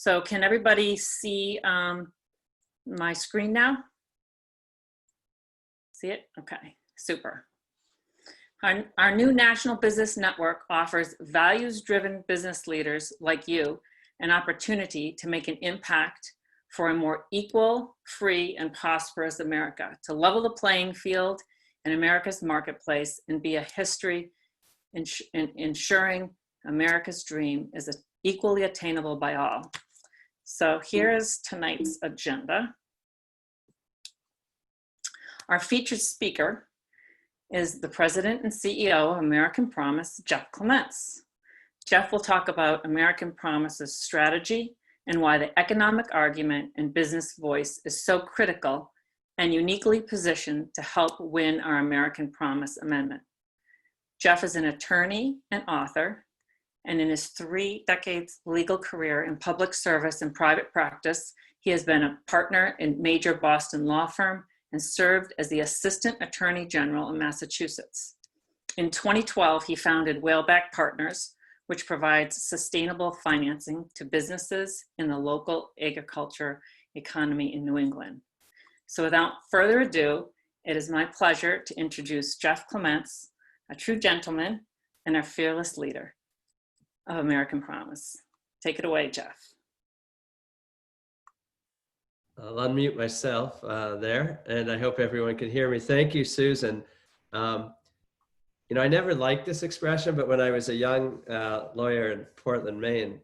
So can everybody see my screen now? See it? Okay, super. Our new national business network offers values-driven business leaders like you an opportunity to make an impact for a more equal, free, and prosperous America, to level the playing field in America's marketplace and be a history in ensuring America's dream is equally attainable by all. So here is tonight's agenda. Our featured speaker is the President and CEO of American Promise, Jeff Clements. Jeff will talk about American Promise's strategy and why the economic argument and business voice is so critical and uniquely positioned to help win our American Promise Amendment. Jeff is an attorney and author, and in his 3 decades legal career in public service and private practice, he has been a partner in major Boston law firm and served as the Assistant Attorney General in Massachusetts. In 2012, he founded Whaleback Partners, which provides sustainable financing to businesses in the local agriculture economy in New England. So without further ado, it is my pleasure to introduce Jeff Clements, a true gentleman and a fearless leader of American Promise. Take it away, Jeff. I'll unmute myself there, and I hope everyone can hear me. Thank you, Susan. You know, I never liked this expression, but when I was a young lawyer in Portland, Maine,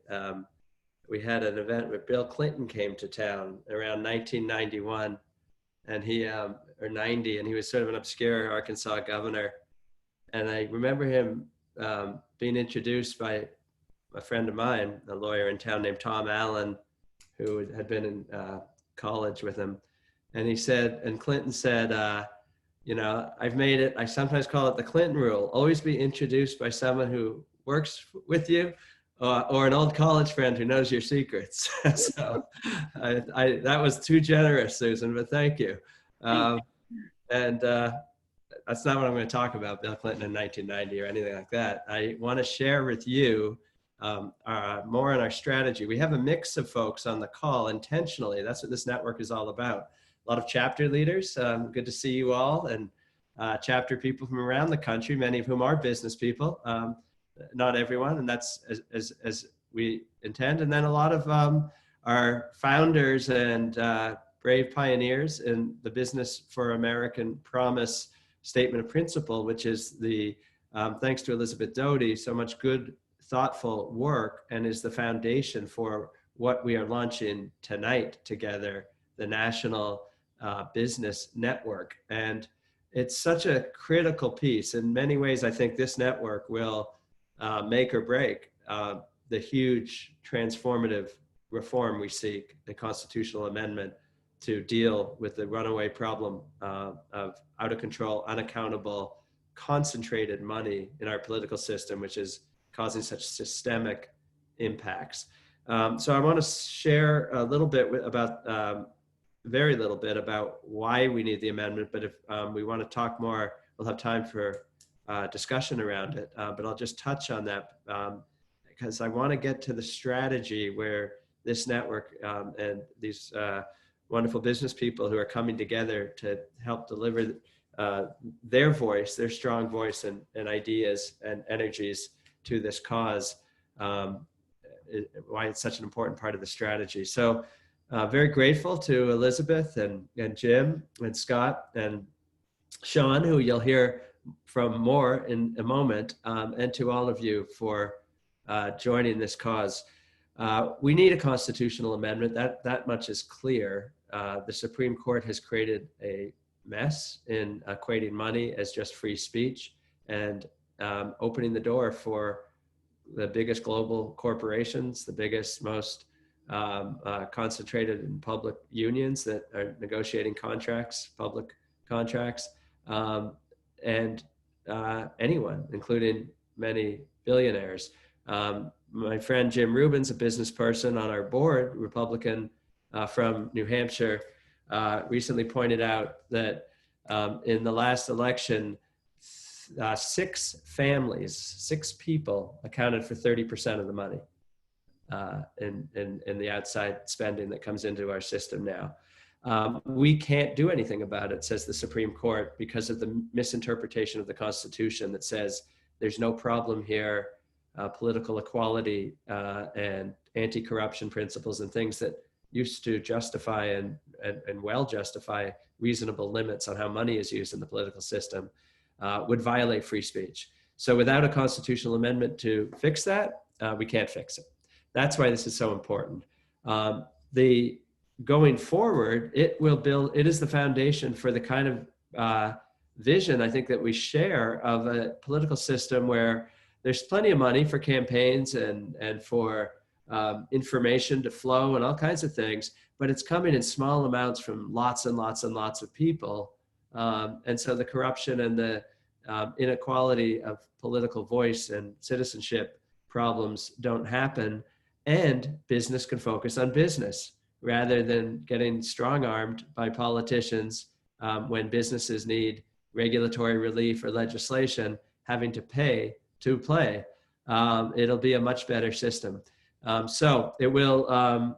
we had an event where Bill Clinton came to town around 1991, and or 90, and he was sort of an obscure Arkansas governor. And I remember him being introduced by a friend of mine, a lawyer in town named Tom Allen, who had been in college with him. And he said, and Clinton said, you know, I've made it, I sometimes call it the Clinton rule, always be introduced by someone who works with you or an old college friend who knows your secrets. So that was too generous, Susan, but thank you. And that's not what I'm going to talk about, Bill Clinton in 1990 or anything like that. I want to share with you more on our strategy. We have a mix of folks on the call intentionally. That's what this network is all about. A lot of chapter leaders. Good to see you all, and chapter people from around the country, many of whom are business people. Not everyone, and that's as we intend. And then a lot of our founders and brave pioneers in the Business for American Promise Statement of Principle, which is the, thanks to Elizabeth Doty, so much good, thoughtful work, and is the foundation for what we are launching tonight together, the National Business Network. And it's such a critical piece. In many ways, I think this network will make or break the huge transformative reform we seek, the constitutional amendment to deal with the runaway problem of out of control, unaccountable, concentrated money in our political system, which is causing such systemic impacts. So I want to share a little bit about, very little bit about why we need the amendment, but if we want to talk more, we'll have time for discussion around it. But I'll just touch on that because I want to get to the strategy where this network and these wonderful business people who are coming together to help deliver their voice, their strong voice and ideas and energies to this cause, why it's such an important part of the strategy. So very grateful to Elizabeth and Jim and Scott and Sean, who you'll hear from more in a moment, and to all of you for joining this cause. We need a constitutional amendment. That much is clear. The Supreme Court has created a mess in equating money as just free speech and opening the door for the biggest global corporations, the biggest, most concentrated in public unions that are negotiating contracts, public contracts, and anyone, including many billionaires. My friend Jim Rubin's a business person on our board, Republican from New Hampshire, recently pointed out that in the last election, 6 families, 6 people accounted for 30% of the money. in the outside spending that comes into our system now. We can't do anything about it, says the Supreme Court, because of the misinterpretation of the Constitution that says there's no problem here, political equality and anti-corruption principles and things that used to justify and well justify reasonable limits on how money is used in the political system would violate free speech. So without a constitutional amendment to fix that, we can't fix it. That's why this is so important. Going forward, it is the foundation for the kind of vision I think that we share of a political system where there's plenty of money for campaigns and for information to flow and all kinds of things, but it's coming in small amounts from lots and lots and lots of people. And so the corruption and the inequality of political voice and citizenship problems don't happen, and business can focus on business rather than getting strong-armed by politicians when businesses need regulatory relief or legislation, having to pay to play. It'll be a much better system. So it will,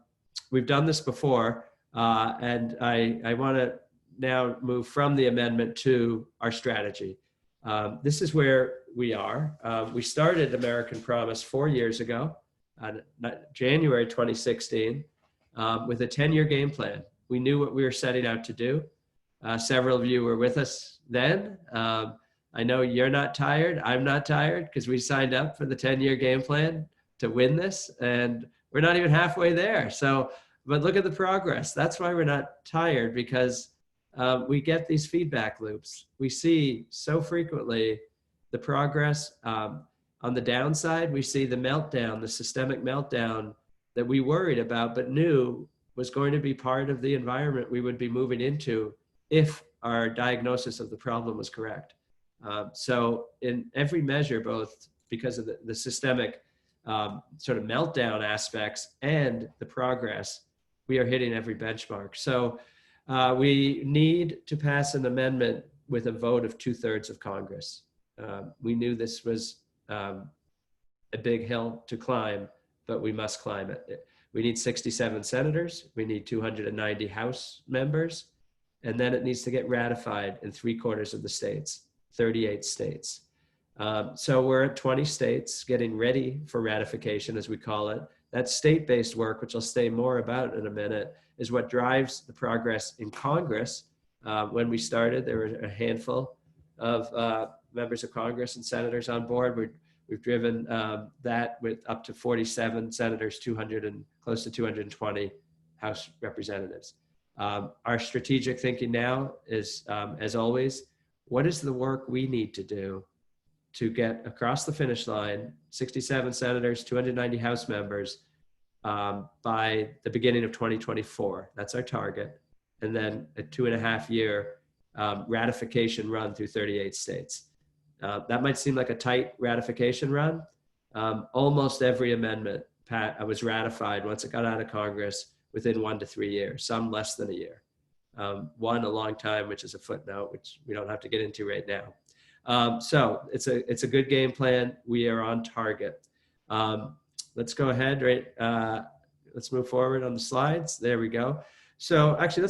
we've done this before, and I want to now move from the amendment to our strategy. This is where we are. We started American Promise 4 years ago, January 2016, with a 10-year game plan. We knew what we were setting out to do. Several of you were with us then. I know you're not tired. I'm not tired because we signed up for the 10-year game plan to win this, and we're not even halfway there. So, but look at the progress. That's why we're not tired, because we get these feedback loops. We see so frequently the progress. On the downside, we see the meltdown, the systemic meltdown that we worried about but knew was going to be part of the environment we would be moving into if our diagnosis of the problem was correct. So in every measure, both because of the systemic sort of meltdown aspects and the progress, we are hitting every benchmark. So we need to pass an amendment with a vote of 2/3 of Congress. We knew this was a big hill to climb, but we must climb it. We need 67 senators, we need 290 House members, and then it needs to get ratified in 3/4 of the states, 38 states. So we're at 20 states getting ready for ratification, as we call it. That state-based work, which I'll say more about in a minute, is what drives the progress in Congress. When we started, there were a handful of members of Congress and senators on board. We've driven that with up to 47 senators, 200 and close to 220 House representatives. Our strategic thinking now is, as always, what is the work we need to do to get across the finish line, 67 senators, 290 House members, by the beginning of 2024. That's our target. And then a 2.5-year ratification run through 38 states. That might seem like a tight ratification run. Almost every amendment was ratified once it got out of Congress within 1 to 3 years, some less than a year. One a long time, which is a footnote, which we don't have to get into right now. So it's a good game plan. We are on target. Let's go ahead, right? Let's move forward on the slides. There we go. So actually,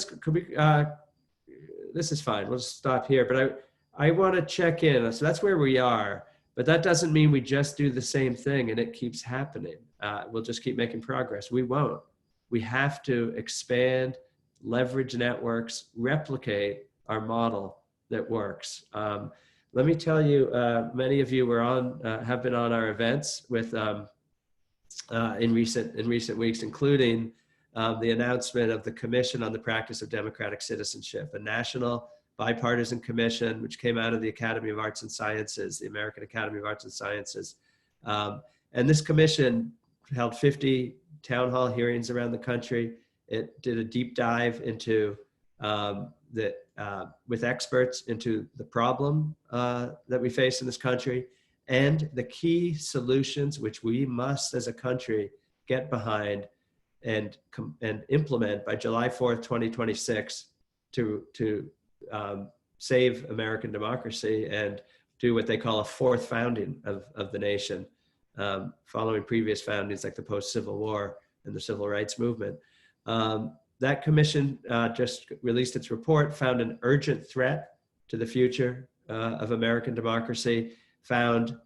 this is fine. We'll just stop here, but I want to check in. So that's where we are, but that doesn't mean we just do the same thing and it keeps happening. We'll just keep making progress. We won't. We have to expand, leverage networks, replicate our model that works. Let me tell you, many of you have been on our events with in recent weeks, including the announcement of the Commission on the Practice of Democratic Citizenship, a national bipartisan commission which came out of the Academy of Arts and Sciences, the American Academy of Arts and Sciences. And this commission held 50 town hall hearings around the country. It did a deep dive into with experts into the problem that we face in this country and the key solutions which we must as a country get behind and implement by July 4th, 2026 to save American democracy and do what they call a fourth founding of the nation. following previous foundings like the post-Civil War and the Civil Rights Movement. That commission just released its report, found an urgent threat to the future of American democracy, found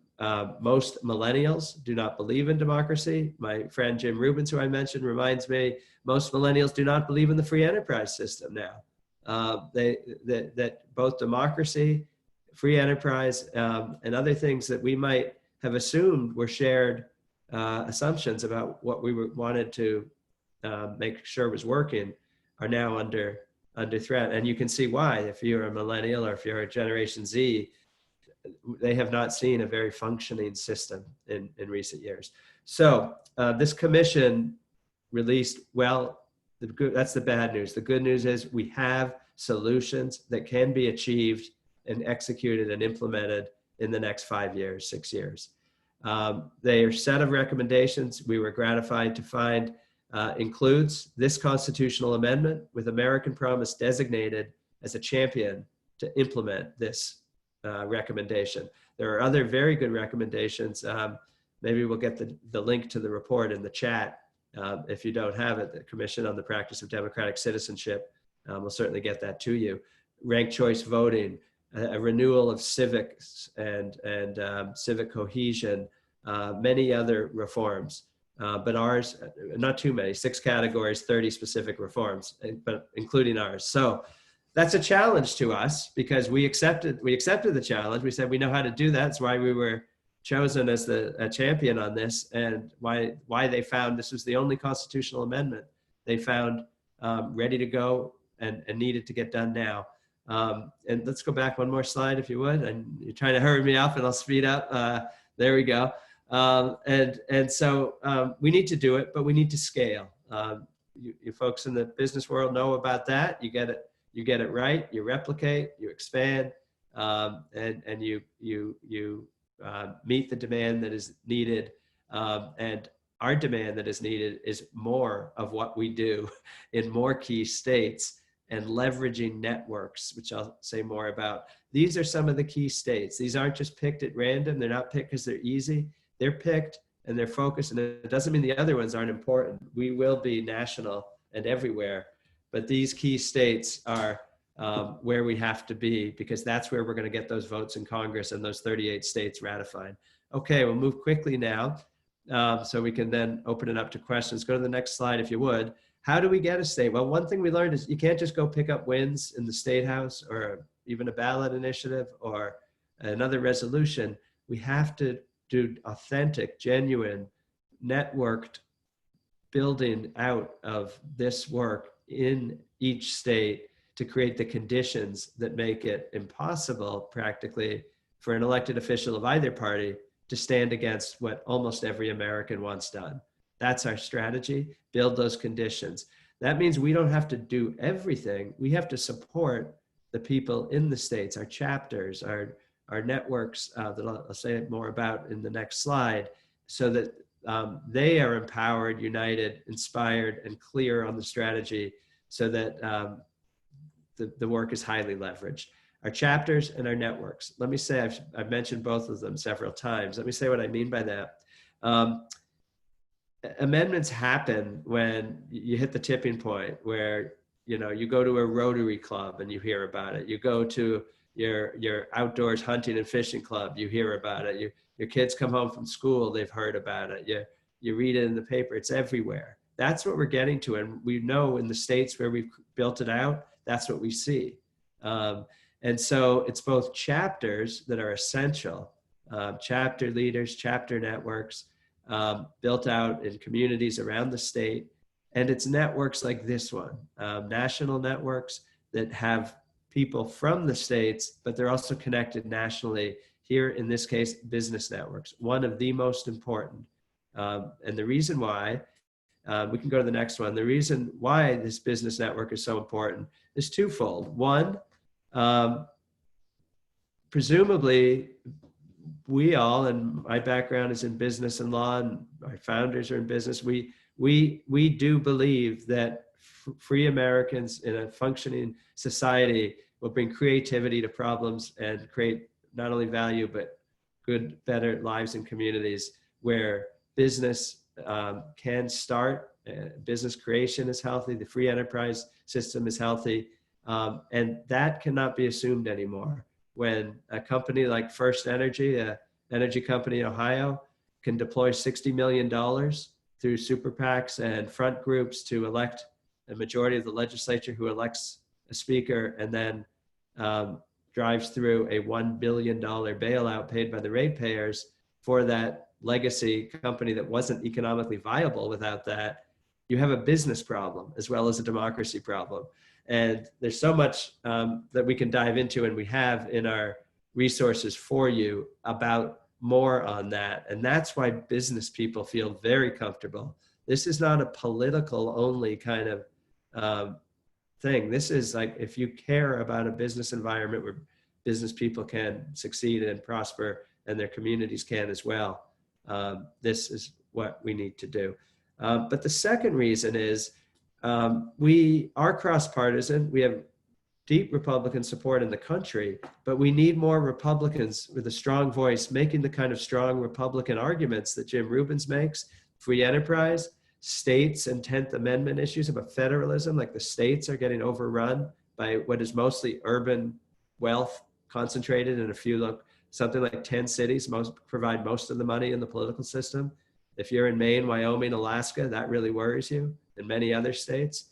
most millennials do not believe in democracy. My friend Jim Rubens, who I mentioned, reminds me most millennials do not believe in the free enterprise system now. That both democracy, free enterprise, and other things that we might have assumed were shared assumptions about what we wanted to make sure was working are now under threat. And you can see why. If you're a millennial or if you're a Generation Z, they have not seen a very functioning system in recent years. So this commission released, well, that's the bad news. The good news is we have solutions that can be achieved and executed and implemented in the next 5 years, 6 years. Their set of recommendations we were gratified to find includes this constitutional amendment with American Promise designated as a champion to implement this recommendation. There are other very good recommendations. Maybe we'll get the link to the report in the chat. If you don't have it, the Commission on the Practice of Democratic Citizenship will certainly get that to you. Ranked choice voting, a renewal of civics and civic cohesion, many other reforms. But ours, not too many, 6 categories, 30 specific reforms, but including ours. So that's a challenge to us because we accepted the challenge. We said we know how to do that. That's why we were chosen as a champion on this, and why they found this was the only constitutional amendment they found ready to go and needed to get done now. And let's go back one more slide if you would. And you're trying to hurry me up and I'll speed up. There we go. And so we need to do it, but we need to scale. You folks in the business world know about that. You get it right. You replicate, you expand, and you meet the demand that is needed. And our demand that is needed is more of what we do in more key states and leveraging networks, which I'll say more about. These are some of the key states. These aren't just picked at random. They're not picked because they're easy. They're picked and they're focused, and it doesn't mean the other ones aren't important. We will be national and everywhere, but these key states are where we have to be because that's where we're going to get those votes in Congress and those 38 states ratified. Okay, we'll move quickly now so we can then open it up to questions. Go to the next slide if you would. How do we get a state? Well, one thing we learned is you can't just go pick up wins in the State House or even a ballot initiative or another resolution. We have to do authentic, genuine, networked building out of this work in each state to create the conditions that make it impossible practically for an elected official of either party to stand against what almost every American wants done. That's our strategy, build those conditions. That means we don't have to do everything. We have to support the people in the states, our chapters, our networks that I'll say more about in the next slide, so that they are empowered, united, inspired, and clear on the strategy so that the work is highly leveraged. Our chapters and our networks. Let me say, I've mentioned both of them several times. Let me say what I mean by that. Amendments happen when you hit the tipping point where you go to a Rotary Club and you hear about it. You go to your outdoors hunting and fishing club, you hear about it. Your kids come home from school, they've heard about it. You read it in the paper, it's everywhere. That's what we're getting to. And we know in the states where we've built it out, that's what we see. And so it's both chapters that are essential, chapter leaders, chapter networks, built out in communities around the state. And it's networks like this one, national networks that have people from the states, but they're also connected nationally. Here, in this case, business networks, one of the most important. And the reason why, we can go to the next one. The reason why this business network is so important is twofold. One, presumably we all, and my background is in business and law, and my founders are in business. We do believe that free Americans in a functioning society will bring creativity to problems and create not only value, but good, better lives and communities where business can start, business creation is healthy, the free enterprise system is healthy, and that cannot be assumed anymore. When a company like First Energy, an energy company in Ohio, can deploy $60 million through super PACs and front groups to elect a majority of the legislature who elects a speaker, and then drives through a $1 billion bailout paid by the ratepayers for that legacy company that wasn't economically viable without that, you have a business problem as well as a democracy problem. And there's so much that we can dive into, and we have in our resources for you about more on that. And that's why business people feel very comfortable. This is not a political only kind of thing. This is like, if you care about a business environment where business people can succeed and prosper and their communities can as well, this is what we need to do. But the second reason is we are cross-partisan. We have deep Republican support in the country, but we need more Republicans with a strong voice making the kind of strong Republican arguments that Jim Rubens makes: free enterprise, states and 10th Amendment issues about federalism, like the states are getting overrun by what is mostly urban wealth concentrated in a few, something like 10 cities provide most of the money in the political system. If you're in Maine, Wyoming, Alaska, that really worries you, and many other states.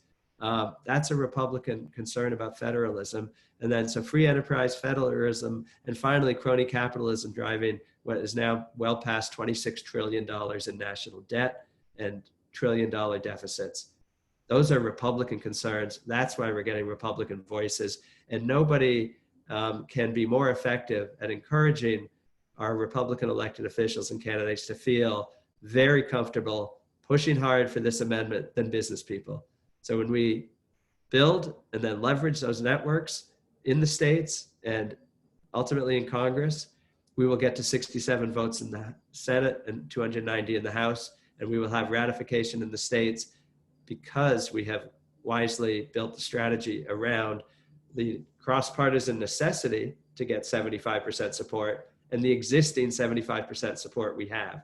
That's a Republican concern about federalism. And then so free enterprise, federalism, and finally crony capitalism driving what is now well past $26 trillion in national debt and trillion-dollar deficits. Those are Republican concerns. That's why we're getting Republican voices. And nobody can be more effective at encouraging our Republican elected officials and candidates to feel very comfortable pushing hard for this amendment than business people. So when we build and then leverage those networks in the states and ultimately in Congress, we will get to 67 votes in the Senate and 290 in the House, and we will have ratification in the states because we have wisely built the strategy around the cross-partisan necessity to get 75% support and the existing 75% support we have.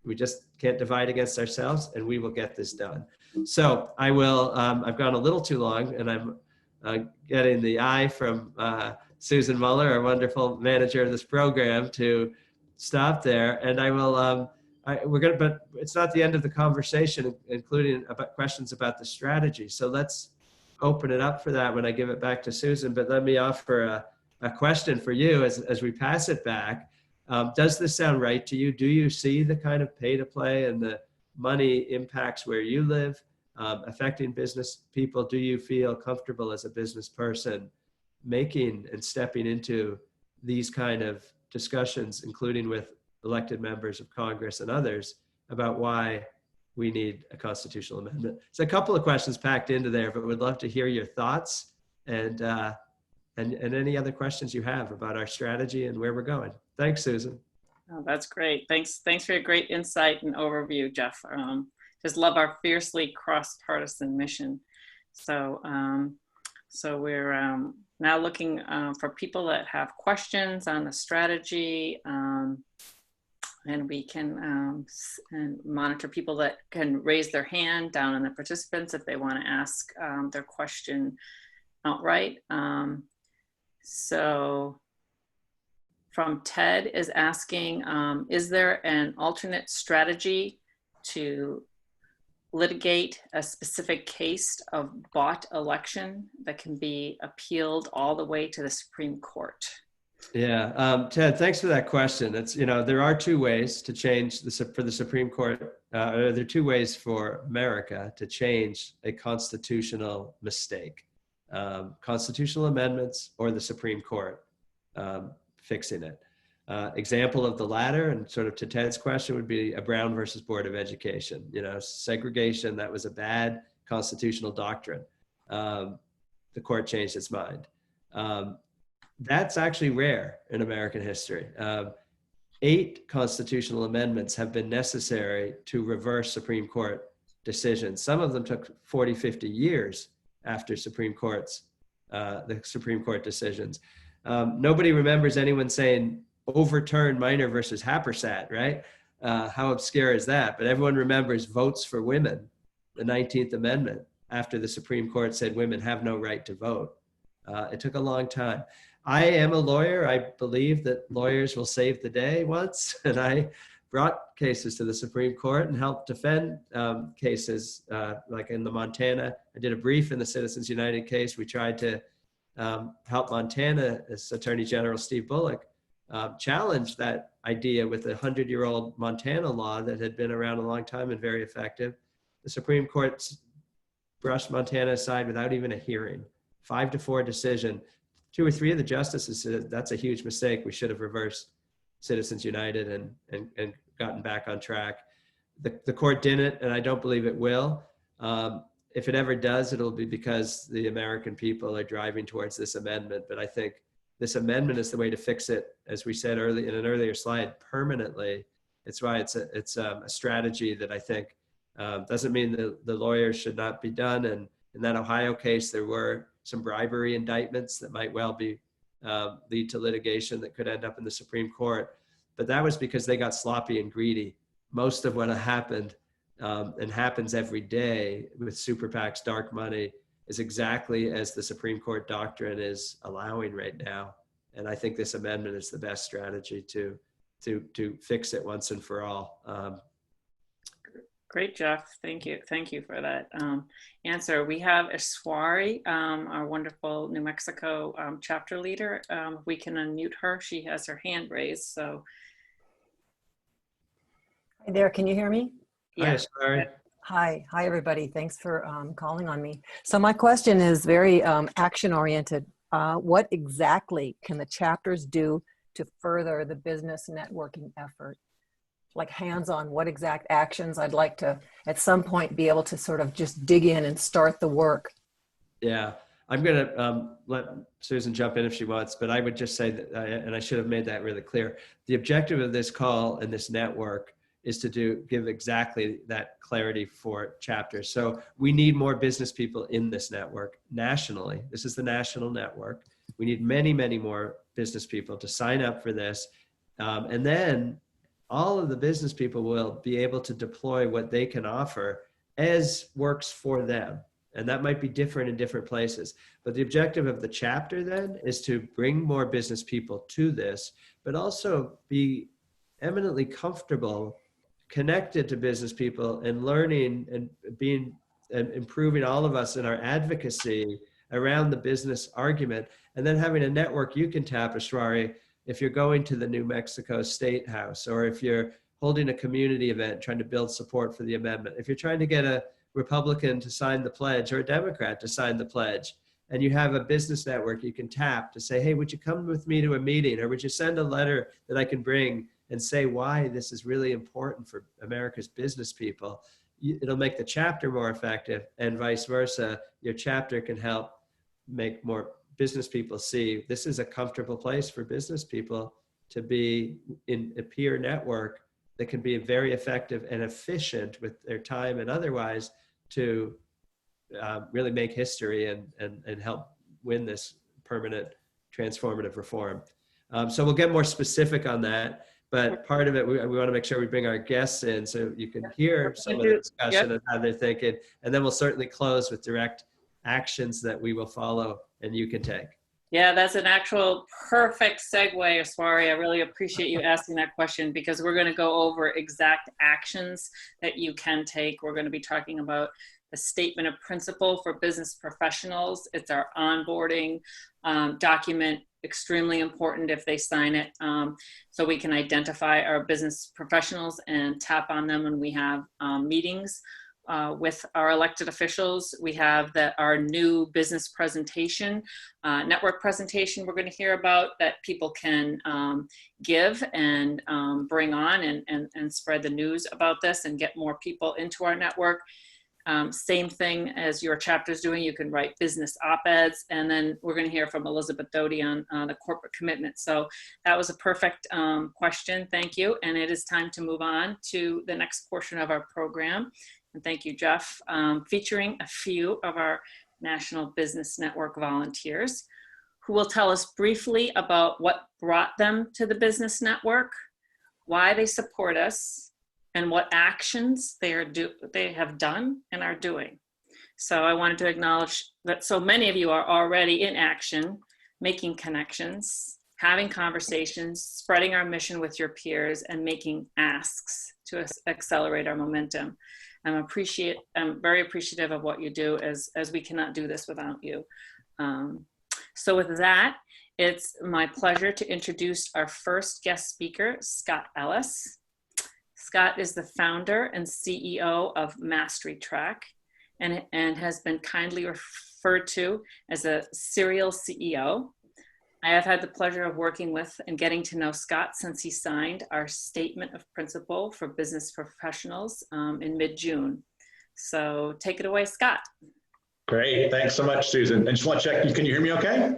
We just can't divide against ourselves, and we will get this done. So I will, I've gone a little too long, and I'm getting the eye from Susan Muller, our wonderful manager of this program, to stop there. And I will, but it's not the end of the conversation, including about questions about the strategy. So let's open it up for that when I give it back to Susan. But let me offer a question for you as we pass it back. Does this sound right to you? Do you see the kind of pay to play and the money impacts where you live affecting business people? Do you feel comfortable as a business person making and stepping into these kind of discussions, including with elected members of Congress and others, about why we need a constitutional amendment? So a couple of questions packed into there, but we'd love to hear your thoughts and any other questions you have about our strategy and where we're going. Thanks, Susan. Oh, that's great. Thanks for your great insight and overview, Jeff. Just love our fiercely cross-partisan mission. So, so we're now looking for people that have questions on the strategy, and we can and monitor people that can raise their hand down in the participants if they want to ask their question outright. So from Ted is asking, is there an alternate strategy to litigate a specific case of bought election that can be appealed all the way to the Supreme Court? Yeah, Ted, thanks for that question. It's, there are two ways to change for the Supreme Court. There are two ways for America to change a constitutional mistake: constitutional amendments or the Supreme Court fixing it. Example of the latter, and sort of to Ted's question, would be a Brown versus Board of Education. Segregation, that was a bad constitutional doctrine. The court changed its mind. That's actually rare in American history. 8 constitutional amendments have been necessary to reverse Supreme Court decisions. Some of them took 40, 50 years after the Supreme Court decisions. Nobody remembers anyone saying overturn Minor versus Happersett, right? How obscure is that? But everyone remembers votes for women, the 19th Amendment, after the Supreme Court said women have no right to vote. It took a long time. I am a lawyer. I believe that lawyers will save the day once, and I brought cases to the Supreme Court and helped defend cases like in the Montana. I did a brief in the Citizens United case. We tried to help Montana, as Attorney General Steve Bullock challenge that idea with a 100-year-old Montana law that had been around a long time and very effective. The Supreme Court brushed Montana aside without even a hearing. 5-4 decision. 2 or 3 of the justices said that's a huge mistake. We should have reversed Citizens United and gotten back on track. The court didn't, and I don't believe it will. If it ever does, it'll be because the American people are driving towards this amendment. But I think this amendment is the way to fix it, as we said early in an earlier slide, permanently. It's why it's a strategy that I think doesn't mean the lawyers should not be done. And in that Ohio case, there were some bribery indictments that might well be lead to litigation that could end up in the Supreme Court. But that was because they got sloppy and greedy. Most of what happened and happens every day with super PACs, dark money, is exactly as the Supreme Court doctrine is allowing right now. And I think this amendment is the best strategy to fix it once and for all. Great, Jeff. Thank you. Thank you for that answer. We have Ishwari, our wonderful New Mexico chapter leader. We can unmute her. She has her hand raised. So, Hi there. Can you hear me? Yeah. Hi, Ishwari. Hi, everybody. Thanks for calling on me. So my question is very action-oriented. What exactly can the chapters do to further the business networking effort? Like hands-on, what exact actions? I'd like to, at some point, be able to sort of just dig in and start the work. Yeah, I'm going to let Susan jump in if she wants, but I would just say that, and I should have made that really clear, the objective of this call and this network is to give exactly that clarity for chapters. So we need more business people in this network nationally. This is the national network. We need many, many more business people to sign up for this. And then all of the business people will be able to deploy what they can offer as works for them. And that might be different in different places. But the objective of the chapter then is to bring more business people to this, but also be eminently comfortable connected to business people and learning and being and improving all of us in our advocacy around the business argument, and then having a network you can tap, Ashwari, if you're going to the New Mexico State House, or if you're holding a community event trying to build support for the amendment, if you're trying to get a Republican to sign the pledge or a Democrat to sign the pledge, and you have a business network you can tap to say, hey, would you come with me to a meeting, or would you send a letter that I can bring and say why this is really important for America's business people? It'll make the chapter more effective, and vice versa. Your chapter can help make more business people see this is a comfortable place for business people to be in a peer network that can be very effective and efficient with their time and otherwise to really make history and help win this permanent transformative reform. So we'll get more specific on that. But part of it, we want to make sure we bring our guests in so you can hear some of the discussion and how they're thinking. And then we'll certainly close with direct actions that we will follow and you can take. Yeah, that's an actual perfect segue, Aswari. I really appreciate you asking that question, because we're going to go over exact actions that you can take. We're going to be talking about the statement of principle for business professionals. It's our onboarding document, extremely important if they sign it, so we can identify our business professionals and tap on them when we have meetings with our elected officials. We have our new business presentation, network presentation we're going to hear about that people can give and bring on and spread the news about this and get more people into our network. Same thing as your chapter's doing. You can write business op-eds, and then we're going to hear from Elizabeth Doty on the corporate commitment. So that was a perfect question. Thank you. And it is time to move on to the next portion of our program. And thank you, Jeff, featuring a few of our National Business Network volunteers who will tell us briefly about what brought them to the business network, why they support us, and what actions they have done and are doing. So I wanted to acknowledge that so many of you are already in action, making connections, having conversations, spreading our mission with your peers, and making asks to accelerate our momentum. I'm very appreciative of what you do, as we cannot do this without you. So with that, it's my pleasure to introduce our first guest speaker, Scott Ellis. Scott is the founder and CEO of Mastery Track, and has been kindly referred to as a serial CEO. I have had the pleasure of working with and getting to know Scott since he signed our Statement of Principle for Business Professionals in mid-June. So take it away, Scott. Great, thanks so much, Susan. And just want to check, can you hear me okay?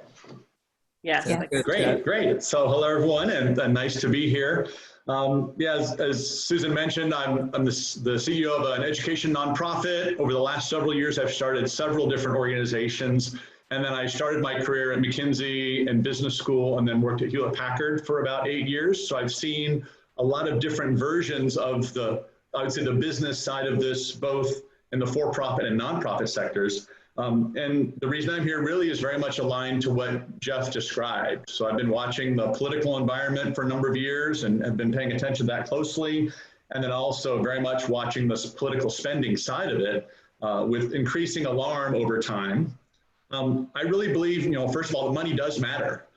Yes. Yeah. Great. So hello, everyone, and nice to be here. As Susan mentioned, I'm the CEO of an education nonprofit. Over the last several years, I've started several different organizations. And then I started my career at McKinsey and business school, and then worked at Hewlett Packard for about 8 years. So I've seen a lot of different versions of I would say the business side of this, both in the for-profit and nonprofit sectors. And the reason I'm here really is very much aligned to what Jeff described. So I've been watching the political environment for a number of years and have been paying attention to that closely. And then also very much watching the political spending side of it with increasing alarm over time. I really believe, first of all, the money does matter.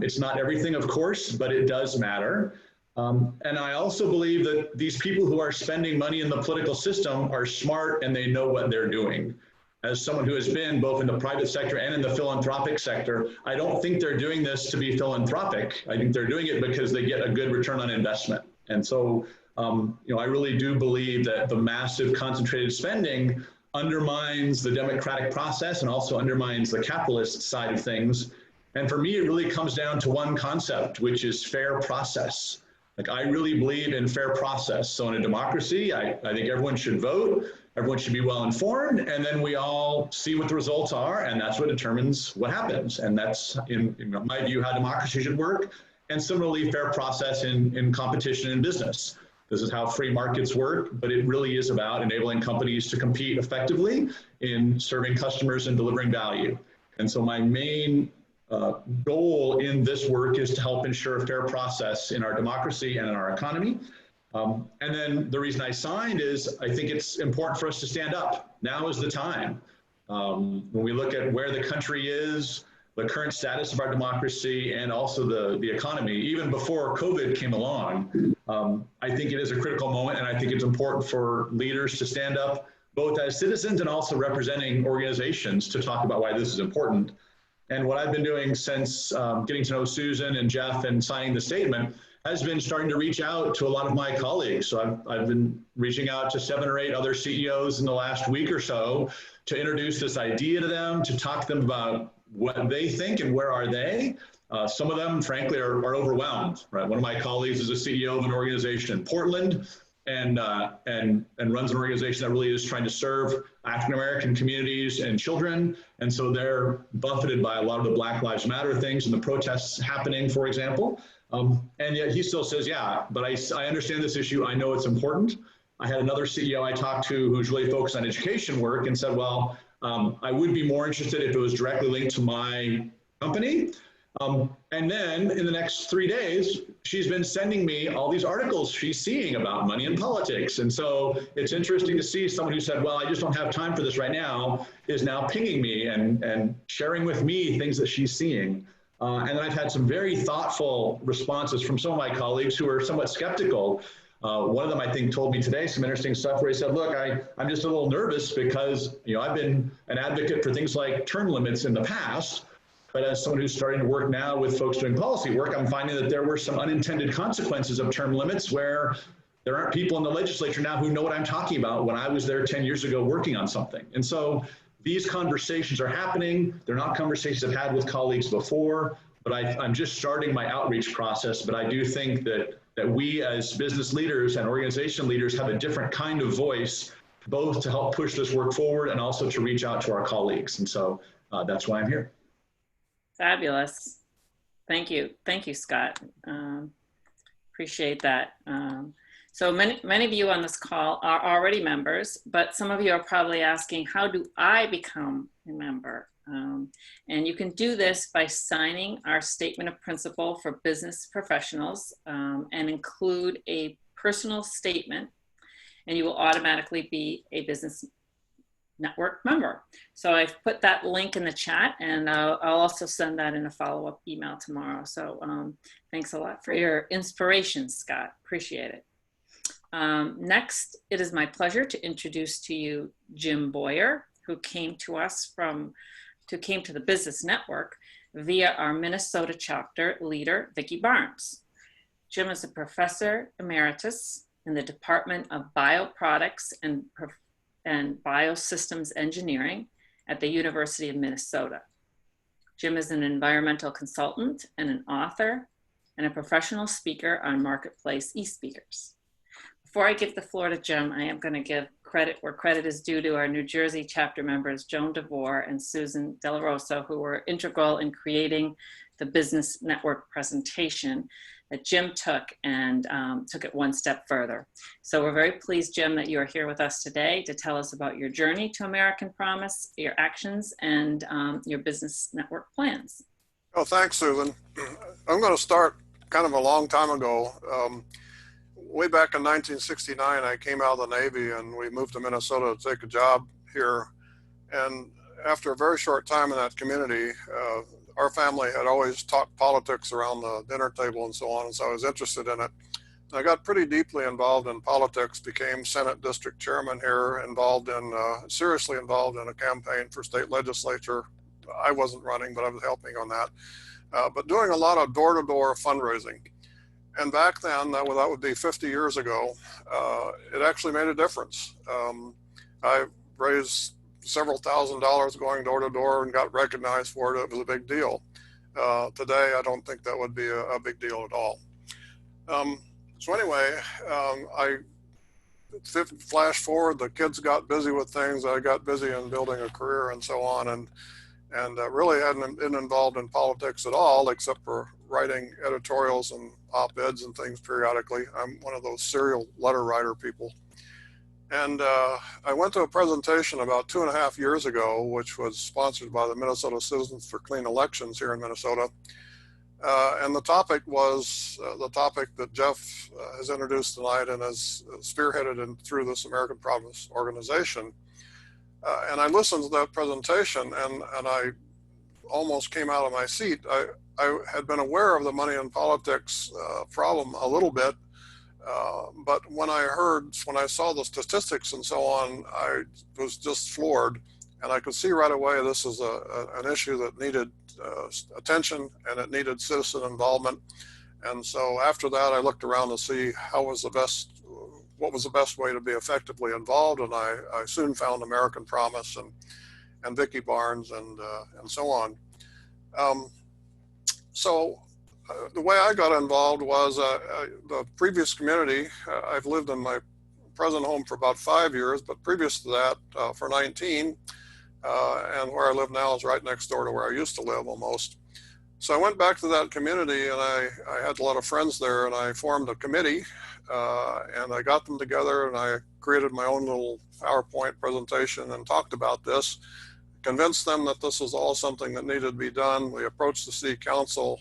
It's not everything, of course, but it does matter. And I also believe that these people who are spending money in the political system are smart and they know what they're doing. As someone who has been both in the private sector and in the philanthropic sector, I don't think they're doing this to be philanthropic. I think they're doing it because they get a good return on investment. And so, I really do believe that the massive concentrated spending undermines the democratic process and also undermines the capitalist side of things. And for me, it really comes down to one concept, which is fair process. Like, I really believe in fair process. So in a democracy, I think everyone should vote. Everyone should be well informed, and then we all see what the results are, and that's what determines what happens. And that's, in my view, how democracy should work. And similarly, fair process in competition in business. This is how free markets work, but it really is about enabling companies to compete effectively in serving customers and delivering value. And so my main goal in this work is to help ensure a fair process in our democracy and in our economy. And then the reason I signed is I think it's important for us to stand up. Now is the time. When we look at where the country is, the current status of our democracy, and also the economy, even before COVID came along, I think it is a critical moment, and I think it's important for leaders to stand up, both as citizens and also representing organizations, to talk about why this is important. And what I've been doing since getting to know Susan and Jeff and signing the statement has been starting to reach out to a lot of my colleagues. So I've been reaching out to 7 or 8 other CEOs in the last week or so to introduce this idea to them, to talk to them about what they think and where are they. Some of them, frankly, are overwhelmed. Right? One of my colleagues is a CEO of an organization in Portland and runs an organization that really is trying to serve African-American communities and children. And so they're buffeted by a lot of the Black Lives Matter things and the protests happening, for example. And yet he still says, yeah, but I understand this issue. I know it's important. I had another CEO I talked to who's really focused on education work and said, well, I would be more interested if it was directly linked to my company. And then in the next 3 days, she's been sending me all these articles she's seeing about money in politics. And so it's interesting to see someone who said, well, I just don't have time for this right now, is now pinging me and sharing with me things that she's seeing. And I've had some very thoughtful responses from some of my colleagues who are somewhat skeptical. One of them, I think, told me today some interesting stuff where he said, look, I'm just a little nervous because I've been an advocate for things like term limits in the past. But as someone who's starting to work now with folks doing policy work, I'm finding that there were some unintended consequences of term limits where there aren't people in the legislature now who know what I'm talking about when I was there 10 years ago working on something. And so these conversations are happening. They're not conversations I've had with colleagues before, but I'm just starting my outreach process. But I do think that we as business leaders and organization leaders have a different kind of voice, both to help push this work forward and also to reach out to our colleagues. And so that's why I'm here. Fabulous. Thank you. Thank you, Scott. Appreciate that. So many of you on this call are already members, but some of you are probably asking, how do I become a member? And you can do this by signing our statement of principle for business professionals and include a personal statement, and you will automatically be a business network member. So I've put that link in the chat, and I'll also send that in a follow-up email tomorrow. So thanks a lot for your inspiration, Scott. Appreciate it. Next, it is my pleasure to introduce to you Jim Bowyer, who came to the Business Network via our Minnesota chapter leader, Vicki Barnes. Jim is a professor emeritus in the Department of Bioproducts and Biosystems Engineering at the University of Minnesota. Jim is an environmental consultant and an author and a professional speaker on Marketplace eSpeakers. Before I give the floor to Jim, I am going to give credit where credit is due to our New Jersey chapter members, Joan DeVore and Susan De La Rosa, who were integral in creating the Business Network presentation that Jim took and took it one step further. So we're very pleased, Jim, that you are here with us today to tell us about your journey to American Promise, your actions, and your Business Network plans. Oh, thanks, Susan. I'm going to start kind of a long time ago. Way back in 1969, I came out of the Navy and we moved to Minnesota to take a job here. And after a very short time in that community, our family had always talked politics around the dinner table and so on, and so I was interested in it. And I got pretty deeply involved in politics, became Senate District Chairman here, seriously involved in a campaign for state legislature. I wasn't running, but I was helping on that. But doing a lot of door-to-door fundraising. And back then, that would be 50 years ago, it actually made a difference. I raised several $1,000s going door to door and got recognized for it. It was a big deal. Today, I don't think that would be a big deal at all. So anyway, I flash forward, the kids got busy with things. I got busy in building a career and so on, and really hadn't been involved in politics at all, except for writing editorials and op-eds and things periodically. I'm one of those serial letter writer people. And I went to a presentation about 2.5 years ago, which was sponsored by the Minnesota Citizens for Clean Elections here in Minnesota. And the topic was the topic that Jeff has introduced tonight and has spearheaded through this American Promise organization. And I listened to that presentation and I almost came out of my seat. I had been aware of the money in politics problem a little bit, but when I saw the statistics and so on, I was just floored. And I could see right away this is an issue that needed attention and it needed citizen involvement. And so after that, I looked around to see what was the best way to be effectively involved. And I soon found American Promise and Vicki Barnes and so on. The way I got involved was the previous community. I've lived in my present home for about 5 years, but previous to that for 19. And where I live now is right next door to where I used to live almost. So I went back to that community and I had a lot of friends there and I formed a committee and I got them together and I created my own little PowerPoint presentation and talked about this, convinced them that this was all something that needed to be done. We approached the city council.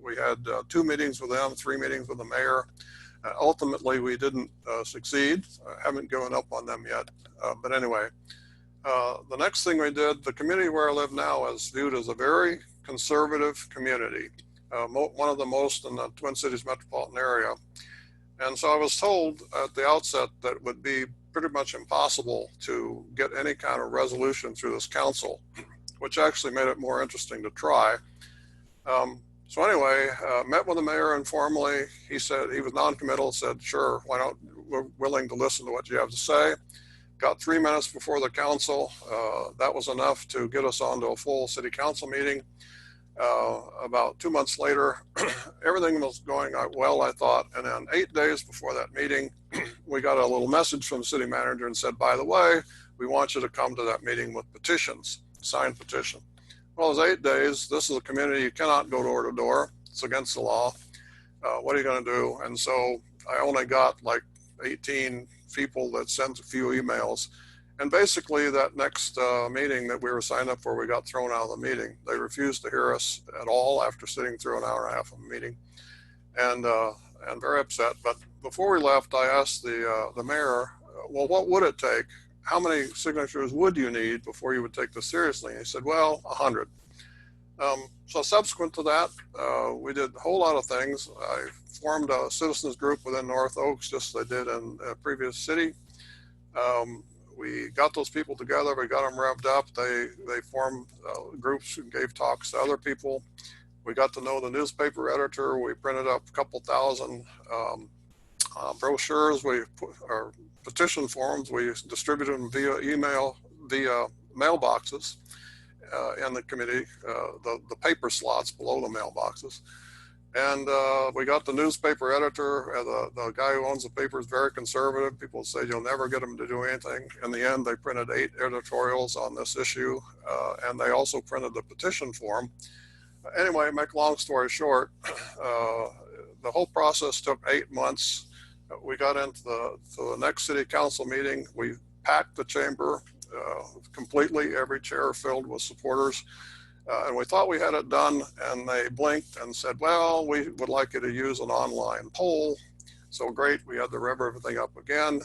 We had 2 meetings with them, 3 meetings with the mayor. Ultimately, we didn't succeed. I haven't given up on them yet. But anyway, the next thing we did, the community where I live now is viewed as a very conservative community, one of the most in the Twin Cities metropolitan area. And so I was told at the outset that it would be pretty much impossible to get any kind of resolution through this council, which actually made it more interesting to try. So anyway, met with the mayor informally. He said, he was non-committal, said, sure, why not, we're willing to listen to what you have to say. Got 3 minutes before the council. That was enough to get us onto a full city council meeting. About 2 months later, everything was going well, I thought. And then 8 days before that meeting, we got a little message from the city manager and said, by the way, we want you to come to that meeting with petitions, signed petition. Well, it was 8 days. This is a community, you cannot go door to door. It's against the law. What are you going to do? And so I only got like 18 people that sent a few emails. And basically that next meeting that we were signed up for, we got thrown out of the meeting. They refused to hear us at all after sitting through an hour and a half of a meeting, and very upset. But before we left, I asked the mayor, well, what would it take? How many signatures would you need before you would take this seriously? And he said, well, 100. So subsequent to that, we did a whole lot of things. I formed a citizens group within North Oaks, just as I did in a previous city. We got those people together, we got them revved up. They formed groups and gave talks to other people. We got to know the newspaper editor. We printed up a couple thousand brochures. We put our petition forms. We distributed them via email, via mailboxes in the committee, the paper slots below the mailboxes. And we got the newspaper editor, the guy who owns the paper is very conservative. People say you'll never get him to do anything. In the end, they printed 8 editorials on this issue, and they also printed the petition form. Anyway, make a long story short, the whole process took 8 months. We got into the next city council meeting. We packed the chamber completely, every chair filled with supporters. And we thought we had it done, and they blinked and said, well, we would like you to use an online poll. So great, we had to rev everything up again.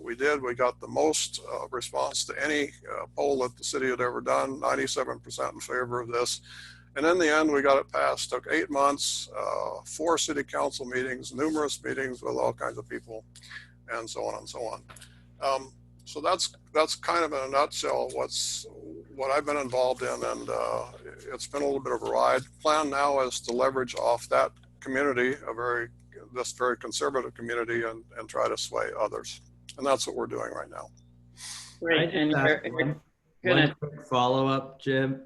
We did, we got the most response to any poll that the city had ever done, 97% in favor of this. And in the end, we got it passed. Took 8 months, 4 city council meetings, numerous meetings with all kinds of people, and so on and so on. So that's kind of in a nutshell what I've been involved in, and it's been a little bit of a ride. Plan now is to leverage off that community, this very conservative community, and try to sway others, and that's what we're doing right now. Great. And one quick follow-up, Jim.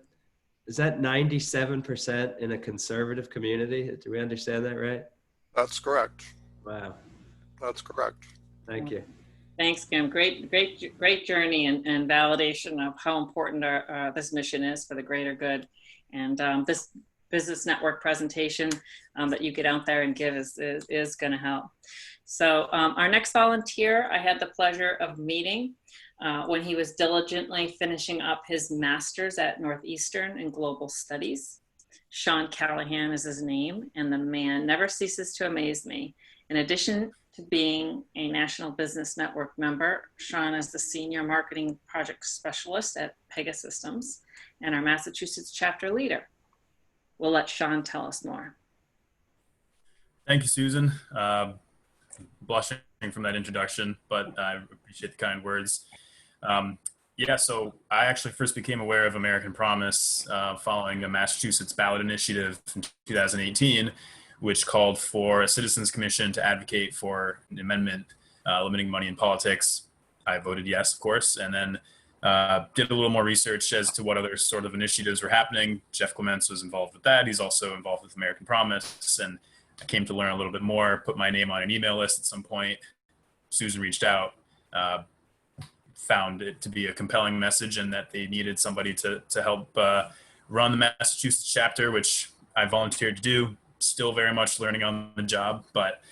Is that 97% in a conservative community? Do we understand that right? That's correct. Wow. That's correct. Thank you. Thanks, Kim. Great journey and validation of how important this mission is for the greater good. And this business network presentation that you get out there and give is going to help. So our next volunteer, I had the pleasure of meeting when he was diligently finishing up his master's at Northeastern in Global Studies. Sean Callahan is his name, and the man never ceases to amaze me. In addition to being a National Business Network member, Sean is the Senior Marketing Project Specialist at Pegasystems and our Massachusetts chapter leader. We'll let Sean tell us more. Thank you, Susan. Blushing from that introduction, but I appreciate the kind words. Yeah, so I actually first became aware of American Promise following a Massachusetts ballot initiative in 2018, which called for a citizens commission to advocate for an amendment limiting money in politics. I voted yes, of course, and then did a little more research as to what other sort of initiatives were happening. Jeff Clements was involved with that. He's also involved with American Promise, and I came to learn a little bit more, put my name on an email list at some point. Susan reached out, found it to be a compelling message and that they needed somebody to help run the Massachusetts chapter, which I volunteered to do. Still very much learning on the job, but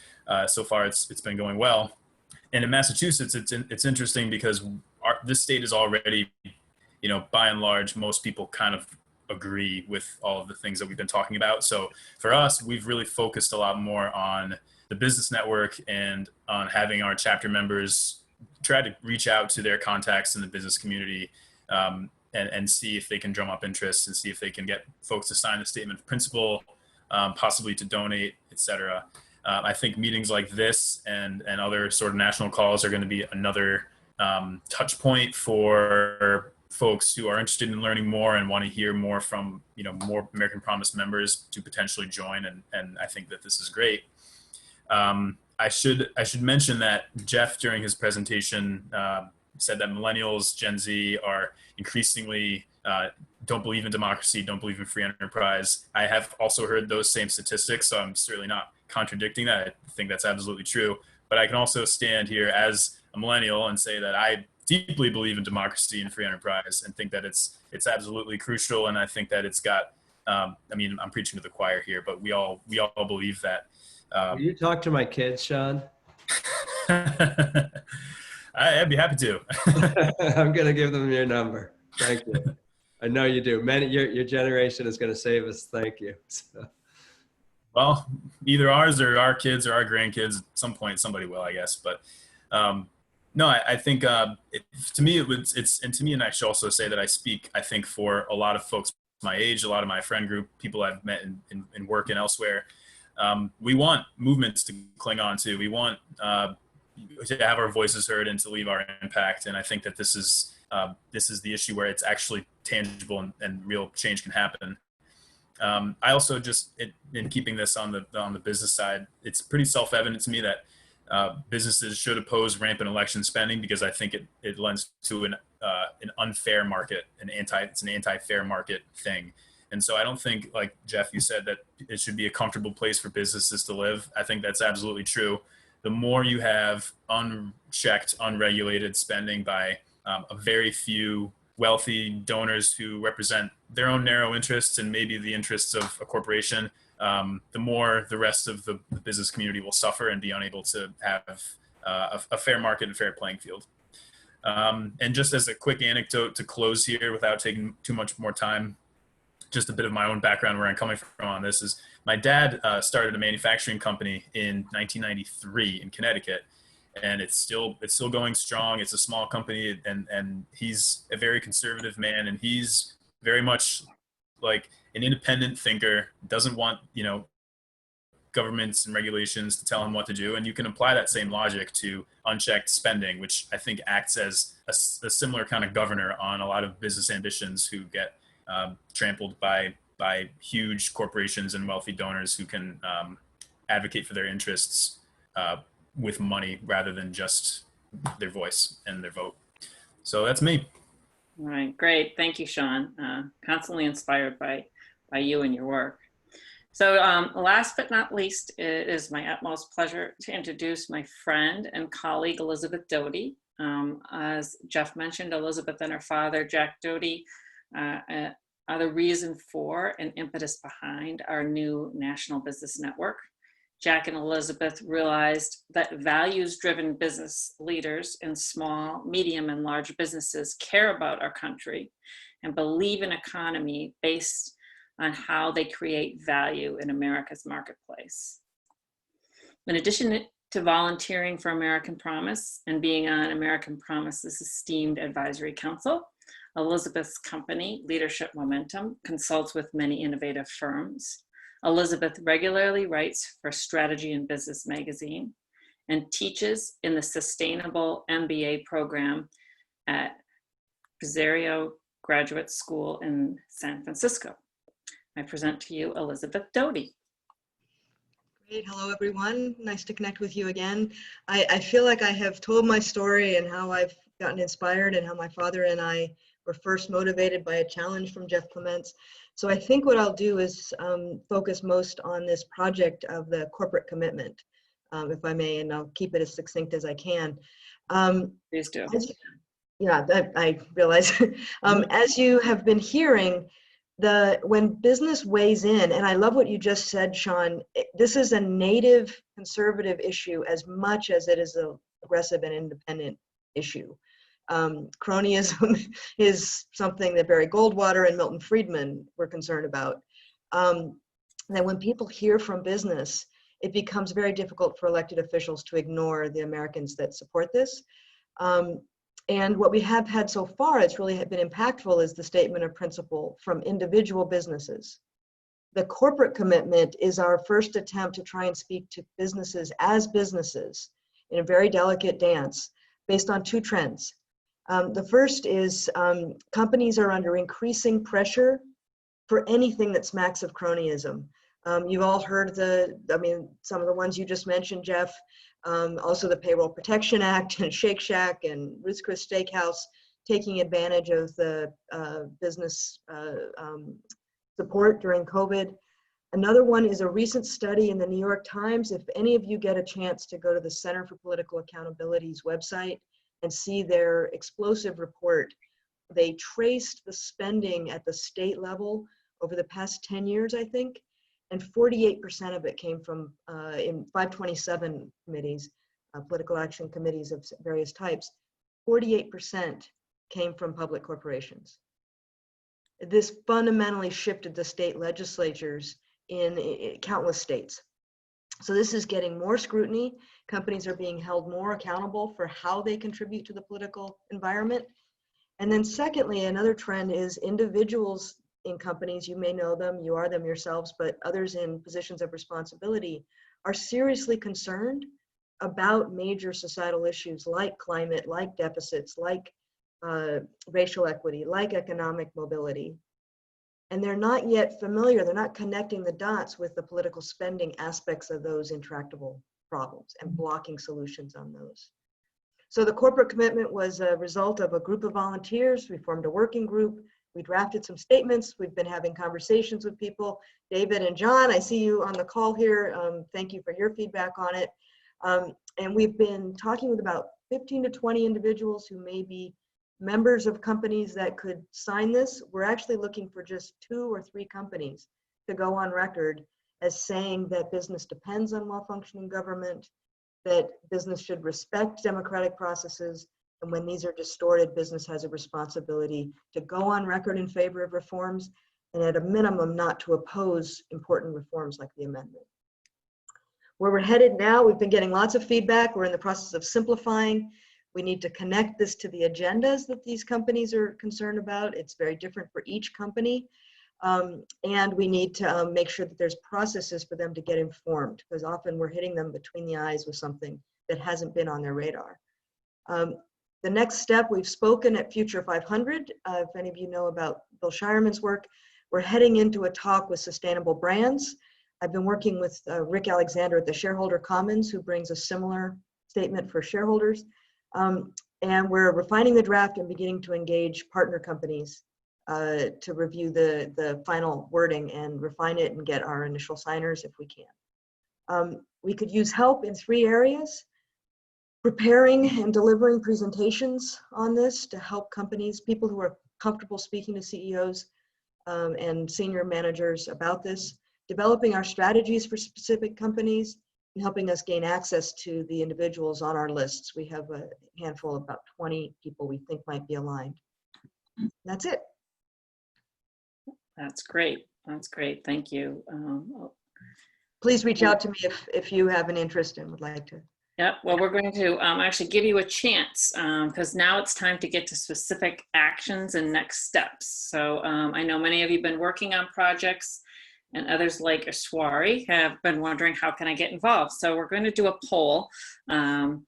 so far it's been going well. And in Massachusetts, it's interesting because this state is already, by and large, most people kind of agree with all of the things that we've been talking about. So for us, we've really focused a lot more on the business network and on having our chapter members try to reach out to their contacts in the business community and see if they can drum up interest and see if they can get folks to sign the statement of principle, possibly to donate, etc. I think meetings like this and other sort of national calls are going to be another touch point for folks who are interested in learning more and want to hear more from more American Promise members to potentially join, and I think that this is great. I should mention that Jeff during his presentation said that millennials, Gen Z, are increasingly don't believe in democracy, don't believe in free enterprise. I have also heard those same statistics, so I'm certainly not contradicting that. I think that's absolutely true. But I can also stand here as a millennial and say that I deeply believe in democracy and free enterprise and think that it's absolutely crucial. And I think that it's got, I'm preaching to the choir here, but we all believe that. Will you talk to my kids, Sean? I'd be happy to. I'm going to give them your number. Thank you. I know you do. Your generation is going to save us. Thank you. So. Well, either ours or our kids or our grandkids, at some point somebody will, I guess. But no, I think to me and I should also say that I speak, I think, for a lot of folks my age, a lot of my friend group, people I've met in work and elsewhere. We want movements to cling on to. We want to have our voices heard and to leave our impact. And I think that this is the issue where it's actually tangible and real change can happen. I also in keeping this on the business side, it's pretty self-evident to me that businesses should oppose rampant election spending, because I think it lends to an unfair market, it's an anti-fair market thing. And so I don't think, like Jeff, you said, that it should be a comfortable place for businesses to live. I think that's absolutely true. The more you have unchecked, unregulated spending by a very few wealthy donors who represent their own narrow interests and maybe the interests of a corporation, the more the rest of the business community will suffer and be unable to have a fair market and fair playing field. And just as a quick anecdote to close here without taking too much more time, just a bit of my own background where I'm coming from on this is my dad started a manufacturing company in 1993 in Connecticut. And it's still going strong. It's a small company, and he's a very conservative man, and he's very much like an independent thinker, doesn't want, governments and regulations to tell him what to do. And you can apply that same logic to unchecked spending, which I think acts as a similar kind of governor on a lot of business ambitions who get trampled by huge corporations and wealthy donors who can advocate for their interests with money rather than just their voice and their vote. So that's me. All right, great. Thank you, Sean. Constantly inspired by you and your work. So last but not least, it is my utmost pleasure to introduce my friend and colleague, Elizabeth Doty. As Jeff mentioned, Elizabeth and her father, Jack Doty, are the reason for and impetus behind our new national business network. Jack and Elizabeth realized that values-driven business leaders in small, medium, and large businesses care about our country and believe in economy based on how they create value in America's marketplace. In addition to volunteering for American Promise and being on American Promise's esteemed advisory council, Elizabeth's company, Leadership Momentum, consults with many innovative firms. Elizabeth regularly writes for Strategy and Business magazine and teaches in the Sustainable MBA program at Pizzerio Graduate School in San Francisco. I present to you Elizabeth Doty. Great. Hello, everyone. Nice to connect with you again. I feel like I have told my story and how I've gotten inspired and how my father and I were first motivated by a challenge from Jeff Clements. So I think what I'll do is focus most on this project of the corporate commitment, if I may, and I'll keep it as succinct as I can. Please do. I realize. As you have been hearing, when business weighs in, and I love what you just said, Sean, this is a native conservative issue as much as it is an aggressive and independent issue. Cronyism is something that Barry Goldwater and Milton Friedman were concerned about. That when people hear from business, it becomes very difficult for elected officials to ignore the Americans that support this. And what we have had so far, it's really been impactful, is the statement of principle from individual businesses. The corporate commitment is our first attempt to try and speak to businesses as businesses in a very delicate dance based on two trends. The first is companies are under increasing pressure for anything that smacks of cronyism. You've all heard some of the ones you just mentioned, Jeff, also the Payroll Protection Act and Shake Shack and Ruth's Chris Steakhouse taking advantage of the business support during COVID. Another one is a recent study in the New York Times. If any of you get a chance to go to the Center for Political Accountability's website and see their explosive report, they traced the spending at the state level over the past 10 years, I think, and 48% of it came from, in 527 committees, political action committees of various types, 48% came from public corporations. This fundamentally shifted the state legislatures in countless states. So this is getting more scrutiny. Companies are being held more accountable for how they contribute to the political environment. And then secondly, another trend is individuals in companies, you may know them, you are them yourselves, but others in positions of responsibility are seriously concerned about major societal issues like climate, like deficits, like racial equity, like economic mobility. And they're not yet familiar, they're not connecting the dots with the political spending aspects of those intractable problems and blocking solutions on those. So the corporate commitment was a result of a group of volunteers. We formed a working group. We drafted some statements. We've been having conversations with people. David and John, I see you on the call here. Thank you for your feedback on it. And we've been talking with about 15 to 20 individuals who may be members of companies that could sign this. We're actually looking for just 2 or 3 companies to go on record as saying that business depends on well-functioning government, that business should respect democratic processes, and when these are distorted, business has a responsibility to go on record in favor of reforms, and at a minimum, not to oppose important reforms like the amendment. Where we're headed now, we've been getting lots of feedback. We're in the process of simplifying. We need to connect this to the agendas that these companies are concerned about. It's very different for each company. And we need to make sure that there's processes for them to get informed, because often we're hitting them between the eyes with something that hasn't been on their radar. The next step, we've spoken at Future 500. If any of you know about Bill Shireman's work, we're heading into a talk with sustainable brands. I've been working with Rick Alexander at the Shareholder Commons, who brings a similar statement for shareholders. And we're refining the draft and beginning to engage partner companies to review the final wording and refine it and get our initial signers if we can. We could use help in 3 areas: preparing and delivering presentations on this to help companies, people who are comfortable speaking to CEOs and senior managers about this, developing our strategies for specific companies, and helping us gain access to the individuals on our lists. We have a handful of about 20 people we think might be aligned. That's it. That's great. That's great. Thank you. Please reach out to me if you have an interest and would like to. Yeah, well, we're going to actually give you a chance because now it's time to get to specific actions and next steps. So I know many of you have been working on projects, and others like Ashwari have been wondering, how can I get involved? So we're going to do a poll, and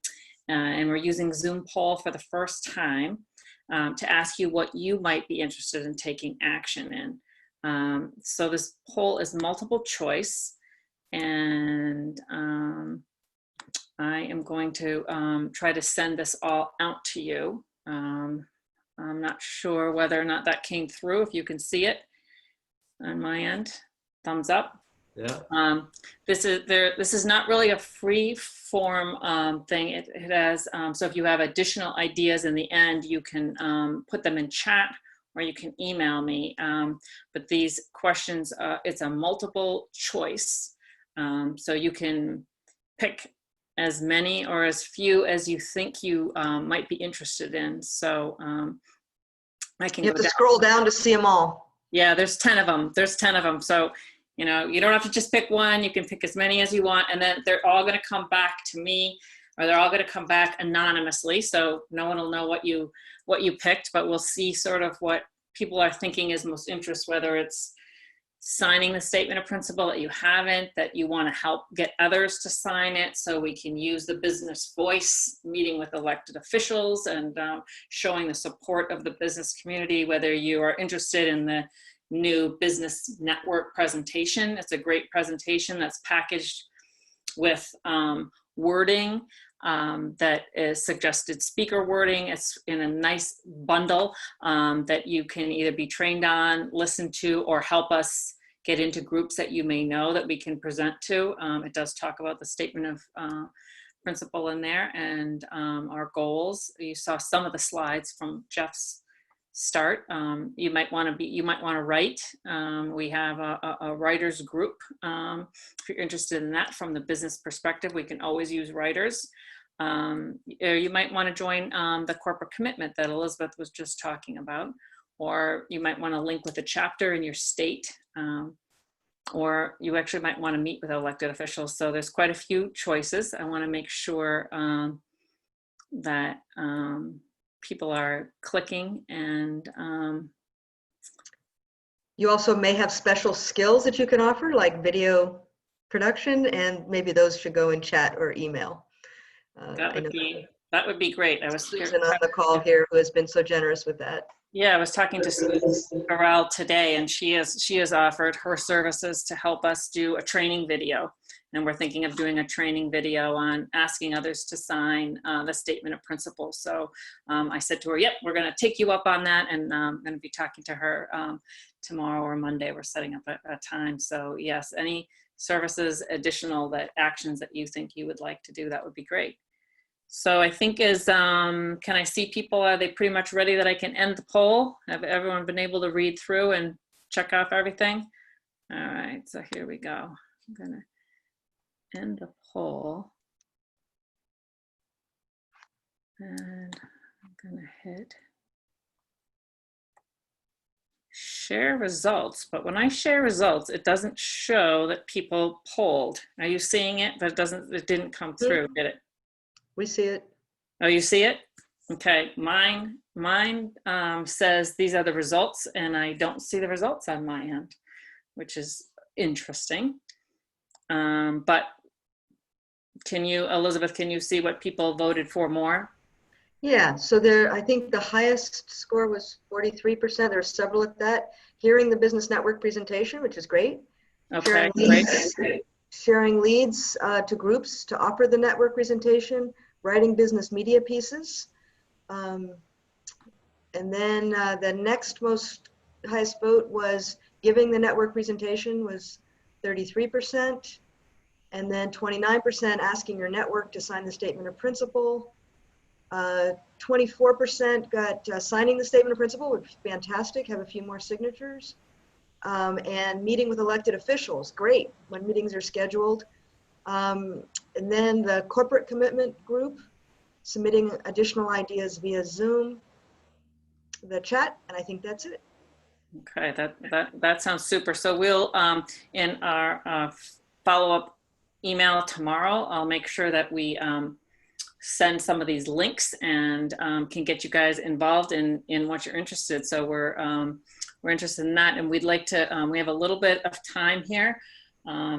we're using Zoom poll for the first time to ask you what you might be interested in taking action in. So this poll is multiple choice, and I am going to try to send this all out to you. I'm not sure whether or not that came through, if you can see it on my end. Thumbs up. Yeah. This is not really a free form thing. It has, so if you have additional ideas in the end, you can put them in chat or you can email me. But these questions, it's a multiple choice. So you can pick as many or as few as you think you might be interested in. So I can You have to scroll down to see them all. Yeah, there's 10 of them. There's 10 of them. So, you know, you don't have to just pick one. You can pick as many as you want. And then they're all going to come back to me, or they're all going to come back anonymously. So no one will know what you picked, but we'll see sort of what people are thinking is most interest, whether it's signing the statement of principle that you haven't, that you want to help get others to sign it so we can use the business voice, meeting with elected officials and showing the support of the business community, whether you are interested in the new business network presentation. It's a great presentation that's packaged with wording that is suggested speaker wording. It's in a nice bundle that you can either be trained on, listen to, or help us get into groups that you may know that we can present to. It does talk about the statement of principle in there and our goals. You saw some of the slides from Jeff's start. You might want to write. We have a writers group. If you're interested in that from the business perspective, we can always use writers. or you might want to join the corporate commitment that Elizabeth was just talking about, or you might want to link with a chapter in your state, or you actually might want to meet with elected officials. So there's quite a few choices. I want to make sure that people are clicking, and you also may have special skills that you can offer, like video production, and maybe those should go in chat or email. that would be great. I was Susan on the call here, who has been so generous with that. Yeah, I was talking to Susan Farrell today, and she has offered her services to help us do a training video. And we're thinking of doing a training video on asking others to sign the statement of principles. So I said to her, yep, we're going to take you up on that. And I'm going to be talking to her tomorrow or Monday. We're setting up a time. So yes, any services, additional actions that you think you would like to do, that would be great. So I think can I see people, are they pretty much ready that I can end the poll? Have everyone been able to read through and check off everything? All right, so here we go. I'm gonna end the poll. And I'm gonna hit share results, but when I share results, it doesn't show that people polled. Are you seeing it? But it didn't come through, did it? We see it. Oh, you see it? Okay, mine says these are the results, and I don't see the results on my end, which is interesting. But Elizabeth, can you see what people voted for more? Yeah, so I think the highest score was 43%. There are several at that. Hearing the business network presentation, which is great. Okay, great. Sharing leads to groups to offer the network presentation. Writing business media pieces. And then the next most highest vote was giving the network presentation was 33%. And then 29% asking your network to sign the statement of principle. 24% got signing the statement of principle, which is fantastic, have a few more signatures. And meeting with elected officials, great, when meetings are scheduled. And then the corporate commitment group, submitting additional ideas via Zoom, the chat, and I think that's it. Okay, that sounds super. So we'll, in our follow-up email tomorrow, I'll make sure that we send some of these links and can get you guys involved in what you're interested. So we're interested in that, and we'd like to, we have a little bit of time here.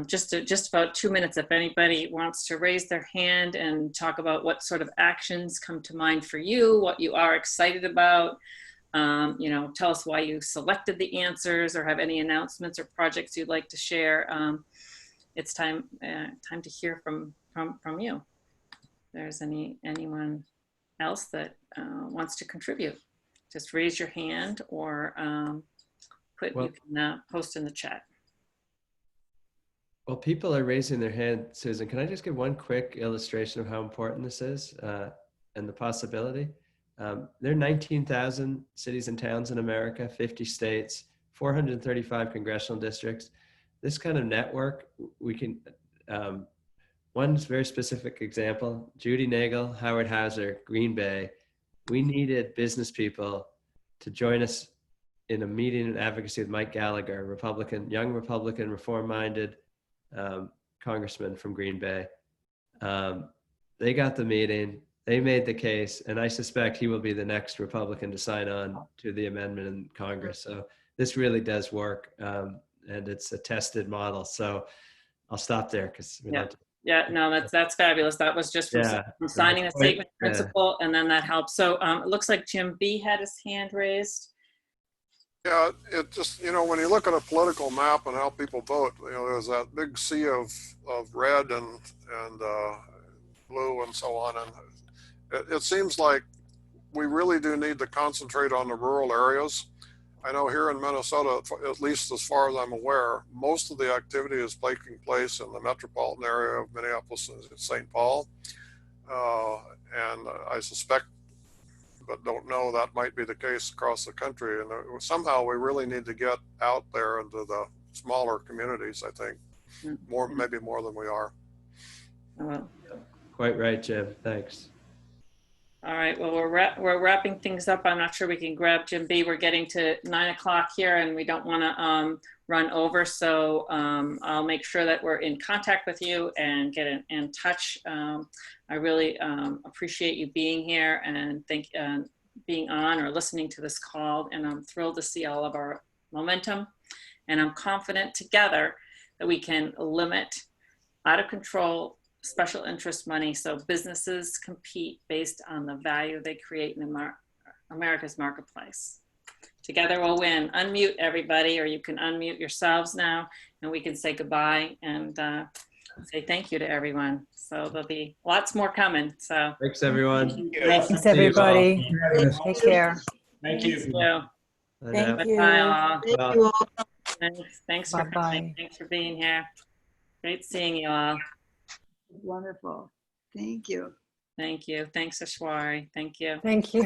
Just about 2 minutes, if anybody wants to raise their hand and talk about what sort of actions come to mind for you, what you are excited about, tell us why you selected the answers, or have any announcements or projects you'd like to share. It's time to hear from you. If there's anyone else that wants to contribute, just raise your hand, or you can post in the chat. Well, people are raising their hand. Susan, can I just give one quick illustration of how important this is and the possibility? There are 19,000 cities and towns in America, 50 states, 435 congressional districts. This kind of network, we can, one very specific example, Judy Nagel, Howard Hauser, Green Bay. We needed business people to join us in a meeting and advocacy with Mike Gallagher, young Republican, reform-minded, congressman from Green Bay. They got the meeting, they made the case, and I suspect he will be the next Republican to sign on to the amendment in Congress. So this really does work, and it's a tested model. So I'll stop there because that's fabulous. That was just from signing a statement of principle, and then that helps. So it looks like Jim B had his hand raised. Yeah, it just, when you look at a political map and how people vote, there's that big sea of red and blue and so on. And it seems like we really do need to concentrate on the rural areas. I know here in Minnesota, at least as far as I'm aware, most of the activity is taking place in the metropolitan area of Minneapolis and St. Paul. And I suspect, but don't know, that might be the case across the country. And somehow we really need to get out there into the smaller communities, I think, maybe more than we are. Quite right, Jim. Thanks. All right, well, we're wrapping things up. I'm not sure we can grab Jim B. We're getting to 9 o'clock here and we don't want to run over. So I'll make sure that we're in contact with you and get in touch. I really appreciate you being here and being on or listening to this call. And I'm thrilled to see all of our momentum. And I'm confident together that we can limit out of control special interest money so businesses compete based on the value they create in America's marketplace. Together we'll win. Unmute everybody, or you can unmute yourselves now, and we can say goodbye and say thank you to everyone. So there'll be lots more coming. So Thanks, everyone. Thanks, everybody. Take care. Thank you. thank you. Bye now. Thank you. Bye all. Thank you all. Thanks for Bye-bye. coming. Thanks for being here. Great seeing you all. Wonderful. Thank you. Thank you. Thanks, Ashwari. Thank you. Thank you.